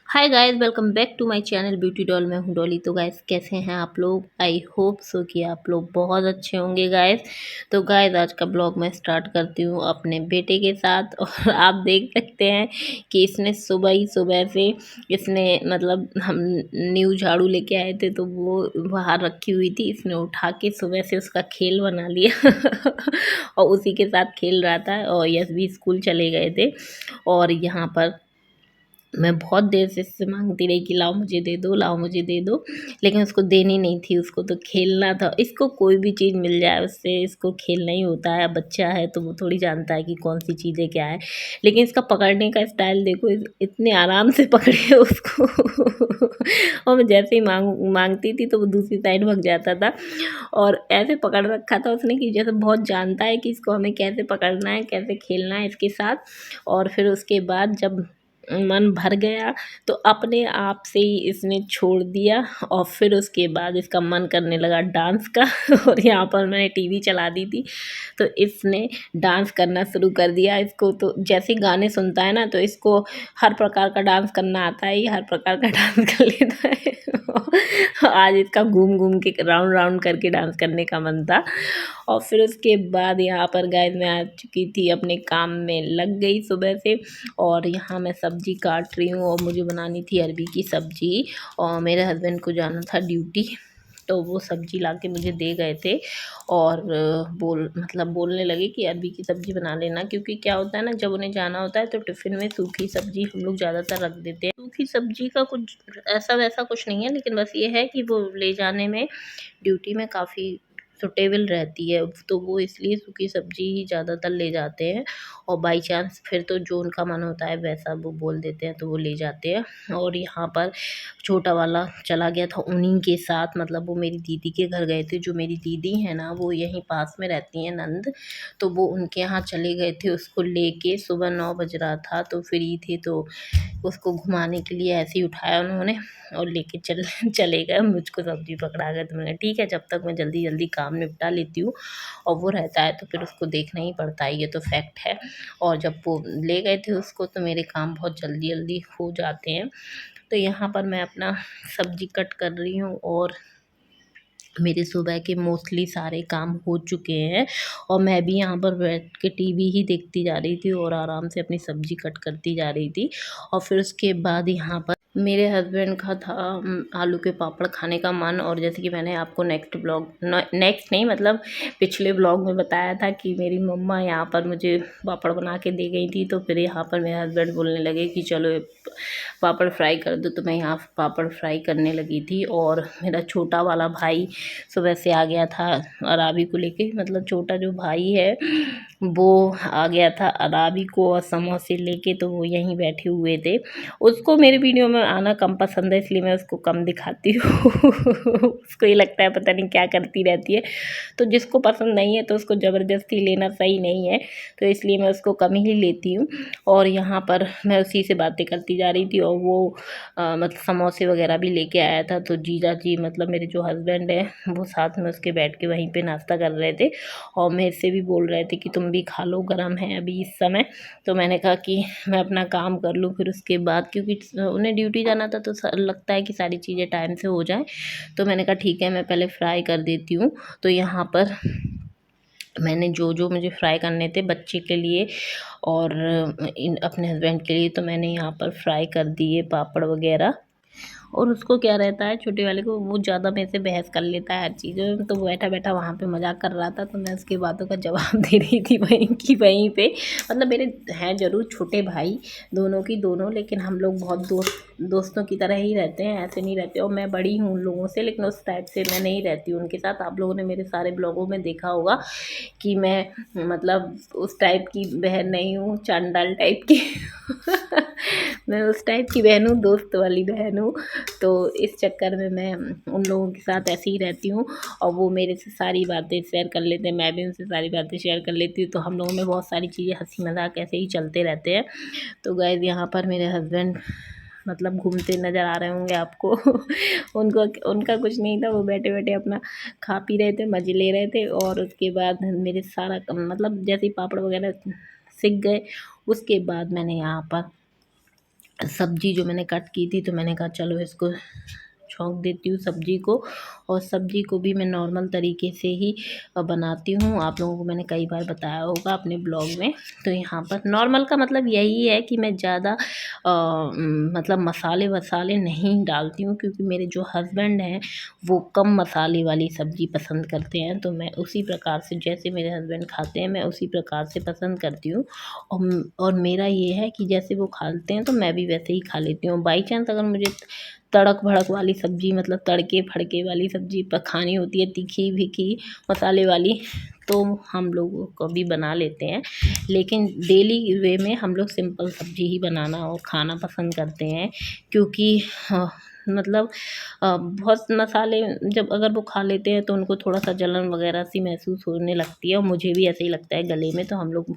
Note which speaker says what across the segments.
Speaker 1: Hi guys, welcome back to my channel beauty doll. मैं हूँ डॉली। तो गाइस, कैसे हैं आप लोग? आई होप सो कि आप लोग बहुत अच्छे होंगे गाइस। तो गाइस, आज का ब्लॉग मैं स्टार्ट करती हूँ अपने बेटे के साथ। और आप देख सकते हैं कि इसने सुबह ही सुबह से इसने मतलब हम न्यू झाड़ू लेके आए थे तो वो बाहर रखी हुई थी, इसने उठा के सुबह से उसका खेल बना लिया। और उसी के साथ खेल रहा था। और यस भी स्कूल चले गए थे। और यहाँ पर मैं बहुत देर से इससे माँगती रही कि लाओ मुझे दे दो, लाओ मुझे दे दो, लेकिन उसको देनी नहीं थी, उसको तो खेलना था। इसको कोई भी चीज़ मिल जाए उससे इसको खेलना ही होता है। बच्चा है तो वो थोड़ी जानता है कि कौन-सी चीज़ें क्या है। लेकिन इसका पकड़ने का स्टाइल देखो, इतने आराम से पकड़े उसको। और मैं जैसे ही माँगती थी तो वो दूसरी साइड भाग जाता था। और ऐसे पकड़ रखा था उसने कि जैसे बहुत जानता है कि इसको हमें कैसे पकड़ना है, कैसे खेलना है इसके साथ। और फिर उसके बाद जब मन भर गया तो अपने आप से ही इसने छोड़ दिया। और फिर उसके बाद इसका मन करने लगा डांस का। और यहाँ पर मैंने टीवी चला दी थी तो इसने डांस करना शुरू कर दिया। इसको तो जैसे गाने सुनता है ना तो इसको हर प्रकार का डांस करना आता है, ये हर प्रकार का डांस कर लेता है। आज इसका घूम घूम के राउंड राउंड करके डांस करने का मन था। और फिर उसके बाद यहाँ पर गाइस मैं आ चुकी थी, अपने काम में लग गई सुबह से। और यहाँ मैं सब्जी काट रही हूँ और मुझे बनानी थी अरबी की सब्जी। और मेरे हस्बैंड को जाना था ड्यूटी, तो वो सब्जी ला के मुझे दे गए थे। और बोलने लगे कि अरबी की सब्ज़ी बना लेना, क्योंकि क्या होता है ना, जब उन्हें जाना होता है तो टिफ़िन में सूखी सब्ज़ी हम लोग ज़्यादातर रख देते हैं। सूखी सब्ज़ी का कुछ ऐसा वैसा कुछ नहीं है, लेकिन बस ये है कि वो ले जाने में ड्यूटी में काफ़ी सुटेबल रहती है, तो वो इसलिए सूखी सब्ज़ी ही ज़्यादातर ले जाते हैं। और बाई चांस फिर तो जो उनका मन होता है वैसा वो बोल देते हैं तो वो ले जाते हैं। और यहाँ पर छोटा वाला चला गया था उन्हीं के साथ, मतलब वो मेरी दीदी के घर गए थे। जो मेरी दीदी है ना वो यहीं पास में रहती हैं, नंद, तो वो उनके यहाँ चले गए थे उसको लेके। सुबह 9 बज रहा था तो फ्री थे तो उसको घुमाने के लिए ऐसे ही उठाया उन्होंने और लेके चले गए। मुझको सब्ज़ी पकड़ा गए तो मैंने ठीक है, जब तक मैं जल्दी जल्दी काम निपटा लेती हूँ। और वो रहता है तो फिर उसको देखना ही पड़ता है, ये तो फैक्ट है। और जब वो ले गए थे उसको तो मेरे काम बहुत जल्दी जल्दी हो जाते हैं। तो यहाँ पर मैं अपना सब्जी कट कर रही हूँ और मेरे सुबह के मोस्टली सारे काम हो चुके हैं। और मैं भी यहाँ पर बैठ के टीवी ही देखती जा रही थी और आराम से अपनी सब्जी कट करती जा रही थी। और फिर उसके बाद यहाँ पर मेरे हस्बैंड का था आलू के पापड़ खाने का मन। और जैसे कि मैंने आपको नेक्स्ट नहीं मतलब पिछले ब्लॉग में बताया था कि मेरी मम्मा यहाँ पर मुझे पापड़ बना के दे गई थी। तो फिर यहाँ पर मेरे हस्बैंड बोलने लगे कि चलो पापड़ फ्राई कर दो, तो मैं यहाँ पापड़ फ्राई करने लगी थी। और मेरा छोटा वाला भाई सुबह से आ गया था अराबी को लेके, मतलब छोटा जो भाई है वो आ गया था अराबी को और समोसे लेके, तो वो यहीं बैठे हुए थे। उसको मेरे वीडियो में आना कम पसंद है, इसलिए मैं उसको कम दिखाती हूँ। उसको ये लगता है पता नहीं क्या करती रहती है। तो जिसको पसंद नहीं है तो उसको ज़बरदस्ती लेना सही नहीं है, तो इसलिए मैं उसको कम ही लेती हूँ। और यहाँ पर मैं उसी से बातें करती जा रही थी। और वो मतलब समोसे वगैरह भी लेके आया था, तो जीजा जी मतलब मेरे जो हस्बैंड है वो साथ में उसके बैठ के वहीं पे नाश्ता कर रहे थे। और मेरे से भी बोल रहे थे कि तुम भी खा लो, गर्म है अभी इस समय। तो मैंने कहा कि मैं अपना काम कर लूँ फिर उसके बाद, क्योंकि उन्हें ड्यूटी जाना था तो लगता है कि सारी चीज़ें टाइम से हो जाए। तो मैंने कहा ठीक है, मैं पहले फ्राई कर देती हूँ। तो यहाँ पर मैंने जो जो मुझे फ्राई करने थे बच्चे के लिए और अपने हस्बैंड के लिए, तो मैंने यहाँ पर फ्राई कर दिए पापड़ वगैरह। और उसको क्या रहता है, छोटे वाले को, वो ज़्यादा मेरे से बहस कर लेता है हर चीज़ में। तो वो बैठा बैठा वहाँ पे मजाक कर रहा था तो मैं उसकी बातों का जवाब दे रही थी वहीं की वहीं पे। मतलब मेरे हैं ज़रूर छोटे भाई, दोनों की दोनों, लेकिन हम लोग बहुत दोस्तों की तरह ही रहते हैं, ऐसे नहीं रहते। और मैं बड़ी हूँ उन लोगों से, लेकिन उस टाइप से मैं नहीं रहती हूँ उनके साथ। आप लोगों ने मेरे सारे ब्लॉगों में देखा होगा कि मैं मतलब उस टाइप की बहन नहीं हूँ, चांडाल टाइप की। मैं उस टाइप की बहन हूँ, दोस्त वाली बहन हूँ। तो इस चक्कर में मैं उन लोगों के साथ ऐसे ही रहती हूँ। और वो मेरे से सारी बातें शेयर कर लेते हैं, मैं भी उनसे सारी बातें शेयर कर लेती हूँ। तो हम लोगों में बहुत सारी चीज़ें हंसी मजाक ऐसे ही चलते रहते हैं। तो गाइस, यहाँ पर मेरे हस्बैंड मतलब घूमते नज़र आ रहे होंगे आपको। उनको उनका कुछ नहीं था, वो बैठे बैठे अपना खा पी रहे थे, मज़े ले रहे थे। और उसके बाद मेरे सारा मतलब जैसे ही पापड़ वगैरह सिक गए, उसके बाद मैंने यहाँ पर सब्जी जो मैंने कट की थी, तो मैंने कहा चलो इसको छौंक देती हूँ सब्जी को। और सब्जी को भी मैं नॉर्मल तरीके से ही बनाती हूँ। आप लोगों को मैंने कई बार बताया होगा अपने ब्लॉग में। तो यहाँ पर नॉर्मल का मतलब यही है कि मैं ज़्यादा मतलब मसाले वसाले नहीं डालती हूँ, क्योंकि मेरे जो हस्बैंड हैं वो कम मसाले वाली सब्ज़ी पसंद करते हैं। तो मैं उसी प्रकार से, जैसे मेरे हस्बैंड खाते हैं, मैं उसी प्रकार से पसंद करती हूँ। और मेरा ये है कि जैसे वो खाते हैं तो मैं भी वैसे ही खा लेती हूँ। बाई चांस अगर मुझे तड़क भड़क वाली सब्ज़ी, मतलब तड़के फड़के वाली सब्ज़ी खानी होती है, तीखी भीखी मसाले वाली, तो हम लोग कभी बना लेते हैं। लेकिन डेली वे में हम लोग सिंपल सब्ज़ी ही बनाना और खाना पसंद करते हैं, क्योंकि मतलब बहुत मसाले जब अगर वो खा लेते हैं तो उनको थोड़ा सा जलन वगैरह सी महसूस होने लगती है, और मुझे भी ऐसे ही लगता है गले में। तो हम लोग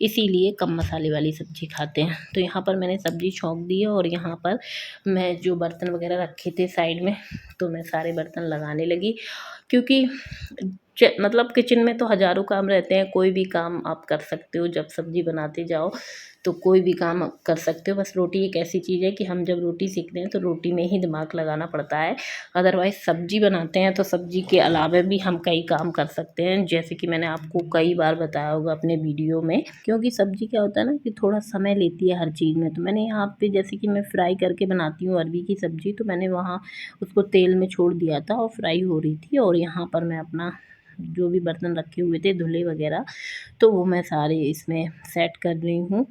Speaker 1: इसीलिए कम मसाले वाली सब्ज़ी खाते हैं। तो यहाँ पर मैंने सब्ज़ी छौंक दी है, और यहाँ पर मैं जो बर्तन वगैरह रखे थे साइड में, तो मैं सारे बर्तन लगाने लगी, क्योंकि मतलब किचन में तो हज़ारों काम रहते हैं। कोई भी काम आप कर सकते हो जब सब्ज़ी बनाते जाओ, तो कोई भी काम आप कर सकते हो। बस रोटी एक ऐसी चीज़ है कि हम जब रोटी सीखते हैं तो रोटी में ही दिमाग लगाना पड़ता है। अदरवाइज़ सब्ज़ी बनाते हैं तो सब्ज़ी के अलावा भी हम कई काम कर सकते हैं, जैसे कि मैंने आपको कई बार बताया होगा अपने वीडियो में। क्योंकि सब्ज़ी क्या होता है ना कि थोड़ा समय लेती है हर चीज़ में। तो मैंने यहाँ पे, जैसे कि मैं फ्राई करके बनाती हूँ अरबी की सब्ज़ी, तो मैंने वहाँ उसको तेल में छोड़ दिया था और फ्राई हो रही थी। और यहाँ पर मैं अपना जो भी बर्तन रखे हुए थे धुले वगैरह, तो वो मैं सारे इसमें सेट कर रही हूँ।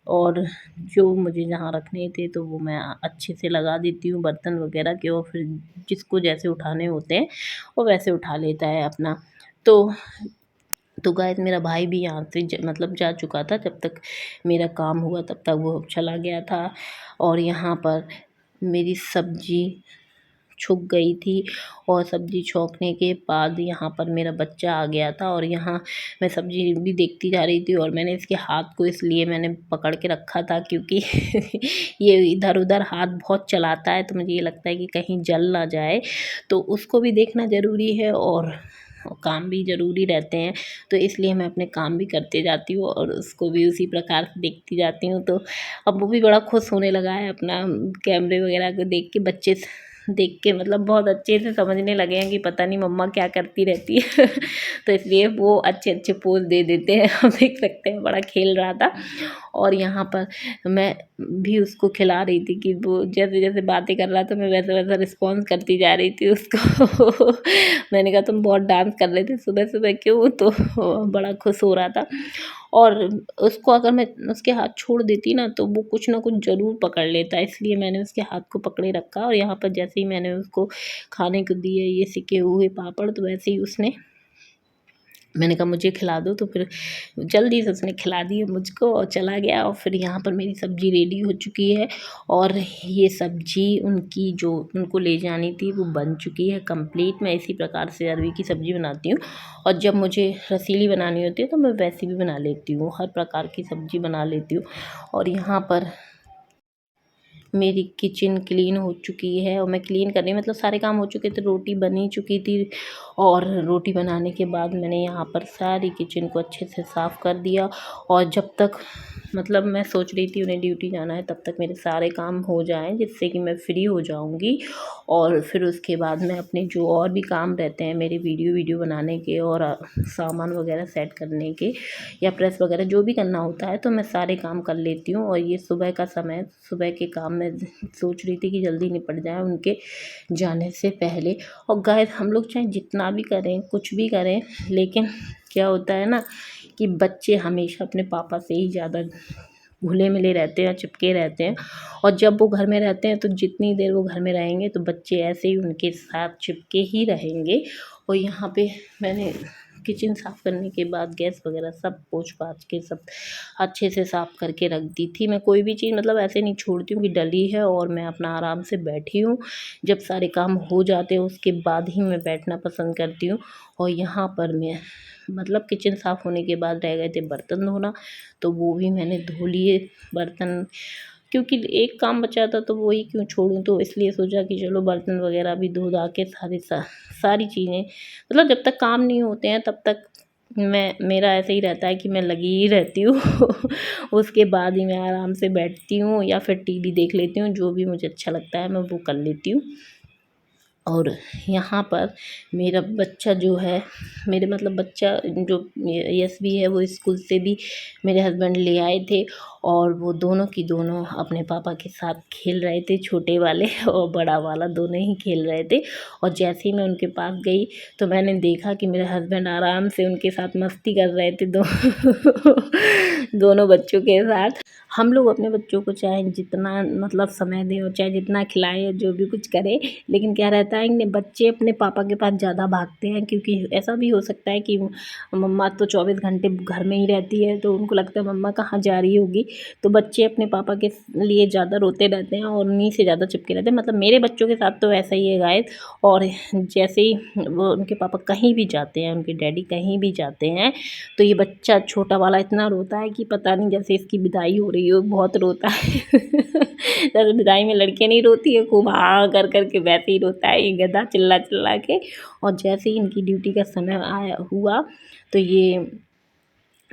Speaker 1: और जो मुझे जहाँ रखने थे तो वो मैं अच्छे से लगा देती हूँ बर्तन वगैरह के, और फिर जिसको जैसे उठाने होते हैं वो वैसे उठा लेता है अपना। तो गाइस मेरा भाई भी यहाँ से मतलब जा चुका था। जब तक मेरा काम हुआ तब तक वो चला गया था। और यहाँ पर मेरी सब्ज़ी छुक गई थी, और सब्ज़ी छौंकने के बाद यहाँ पर मेरा बच्चा आ गया था। और यहाँ मैं सब्ज़ी भी देखती जा रही थी, और मैंने इसके हाथ को इसलिए मैंने पकड़ के रखा था क्योंकि ये इधर उधर हाथ बहुत चलाता है, तो मुझे ये लगता है कि कहीं जल ना जाए। तो उसको भी देखना ज़रूरी है, और काम भी ज़रूरी रहते हैं। तो इसलिए मैं अपने काम भी करते जाती हूँ और उसको भी उसी प्रकार से देखती जाती हूँ। तो अब वो भी बड़ा खुश होने लगा है अपना कैमरे वगैरह को देख के। बच्चे देख के मतलब बहुत अच्छे से समझने लगे हैं कि पता नहीं मम्मा क्या करती रहती है। तो इसलिए वो अच्छे अच्छे पोज दे देते हैं। हम देख सकते हैं बड़ा खेल रहा था। और यहाँ पर मैं भी उसको खिला रही थी कि वो जैसे जैसे बातें कर रहा था मैं वैसा वैसा रिस्पॉन्स करती जा रही थी उसको। मैंने कहा तुम बहुत डांस कर रहे थे सुबह सुबह क्यों, तो बड़ा खुश हो रहा था। और उसको अगर मैं उसके हाथ छोड़ देती ना तो वो कुछ ना कुछ ज़रूर पकड़ लेता, इसलिए मैंने उसके हाथ को पकड़े रखा। और यहाँ पर जैसे ही मैंने उसको खाने को दिए ये सिके हुए पापड़, तो वैसे ही उसने, मैंने कहा मुझे खिला दो, तो फिर जल्दी से उसने खिला दिए मुझको और चला गया। और फिर यहाँ पर मेरी सब्ज़ी रेडी हो चुकी है, और ये सब्ज़ी उनकी जो उनको ले जानी थी वो बन चुकी है कंप्लीट। मैं इसी प्रकार से अरबी की सब्ज़ी बनाती हूँ, और जब मुझे रसीली बनानी होती है तो मैं वैसी भी बना लेती हूँ, हर प्रकार की सब्ज़ी बना लेती हूँ। और यहाँ पर मेरी किचन क्लीन हो चुकी है, और मैं क्लीन कर रही हूँ, मतलब सारे काम हो चुके थे, रोटी बन ही चुकी थी। और रोटी बनाने के बाद मैंने यहाँ पर सारी किचन को अच्छे से साफ़ कर दिया। और जब तक मतलब मैं सोच रही थी उन्हें ड्यूटी जाना है, तब तक मेरे सारे काम हो जाएँ जिससे कि मैं फ्री हो जाऊँगी। और फिर उसके बाद मैं अपने जो और भी काम रहते हैं मेरे वीडियो बनाने के, और सामान वगैरह सेट करने के, या प्रेस वगैरह जो भी करना होता है, तो मैं सारे काम कर लेती हूँ। और ये सुबह का समय, सुबह के काम मैं सोच रही थी कि जल्दी निपट जाए उनके जाने से पहले। और गाइस हम लोग चाहे जितना भी करें, कुछ भी करें, लेकिन क्या होता है ना कि बच्चे हमेशा अपने पापा से ही ज़्यादा घुले मिले रहते हैं, चिपके रहते हैं। और जब वो घर में रहते हैं तो जितनी देर वो घर में रहेंगे तो बच्चे ऐसे ही उनके साथ चिपके ही रहेंगे। और यहाँ पे मैंने किचन साफ़ करने के बाद गैस वगैरह सब पोंछ पाछ के सब अच्छे से साफ़ करके रख दी थी। मैं कोई भी चीज़ मतलब ऐसे नहीं छोड़ती हूँ कि डली है और मैं अपना आराम से बैठी हूँ। जब सारे काम हो जाते हैं उसके बाद ही मैं बैठना पसंद करती हूँ। और यहाँ पर मैं मतलब किचन साफ़ होने के बाद रह गए थे बर्तन धोना, तो वो भी मैंने धो लिए बर्तन, क्योंकि एक काम बचा था तो वही क्यों छोड़ूं। तो इसलिए सोचा कि चलो बर्तन वगैरह भी धो धा के सारी चीज़ें, मतलब जब तक काम नहीं होते हैं तब तक मेरा ऐसे ही रहता है कि मैं लगी ही रहती हूँ उसके बाद ही मैं आराम से बैठती हूँ या फिर टीवी देख लेती हूँ, जो भी मुझे अच्छा लगता है मैं वो कर लेती हूँ। और यहाँ पर मेरा बच्चा जो है, मेरे मतलब बच्चा जो यश भी है, वो स्कूल से भी मेरे हस्बैंड ले आए थे और वो दोनों की दोनों अपने पापा के साथ खेल रहे थे, छोटे वाले और बड़ा वाला दोनों ही खेल रहे थे। और जैसे ही मैं उनके पास गई तो मैंने देखा कि मेरे हस्बैंड आराम से उनके साथ मस्ती कर रहे थे, दोनों बच्चों के साथ। हम लोग अपने बच्चों को चाहे जितना मतलब समय दें और चाहे जितना खिलाएं, जो भी कुछ करें, लेकिन क्या रहता है कि बच्चे अपने पापा के पास ज़्यादा भागते हैं, क्योंकि ऐसा भी हो सकता है कि मम्मा तो 24 घंटे घर में ही रहती है, तो उनको लगता है मम्मा कहाँ जा रही होगी, तो बच्चे अपने पापा के लिए ज़्यादा रोते रहते हैं और उन्हीं से ज़्यादा चिपके रहते हैं। मतलब मेरे बच्चों के साथ तो ऐसा ही है गाइस। और जैसे ही वो उनके पापा कहीं भी जाते हैं, उनके डैडी कहीं भी जाते हैं, तो ये बच्चा छोटा वाला इतना रोता है कि पता नहीं, जैसे इसकी विदाई हो रही हो, बहुत रोता है जैसे विदाई में लड़कियाँ नहीं रोती है खूब हाँ कर कर के, वैसे ही रोता है ये गधा चिल्ला चिल्ला के। और जैसे ही इनकी ड्यूटी का समय आया हुआ तो ये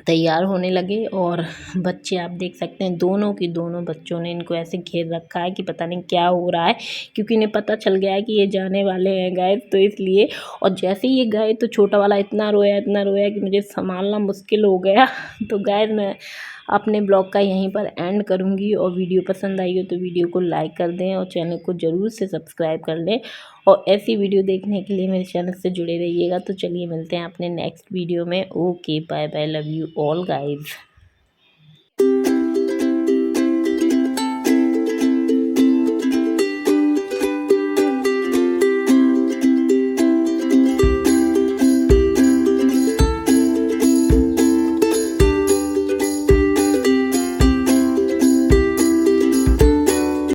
Speaker 1: तैयार होने लगे और बच्चे आप देख सकते हैं, दोनों की दोनों बच्चों ने इनको ऐसे घेर रखा है कि पता नहीं क्या हो रहा है, क्योंकि इन्हें पता चल गया है कि ये जाने वाले हैं गाइस, तो इसलिए। और जैसे ही ये गए तो छोटा वाला इतना रोया कि मुझे संभालना मुश्किल हो गया तो गाइस मैं अपने ब्लॉग का यहीं पर एंड करूँगी। और वीडियो पसंद आई हो तो वीडियो को लाइक कर दें और चैनल को ज़रूर से सब्सक्राइब कर लें, और ऐसी वीडियो देखने के लिए मेरे चैनल से जुड़े रहिएगा। तो चलिए मिलते हैं अपने नेक्स्ट वीडियो में। Okay bye bye, love you all guys.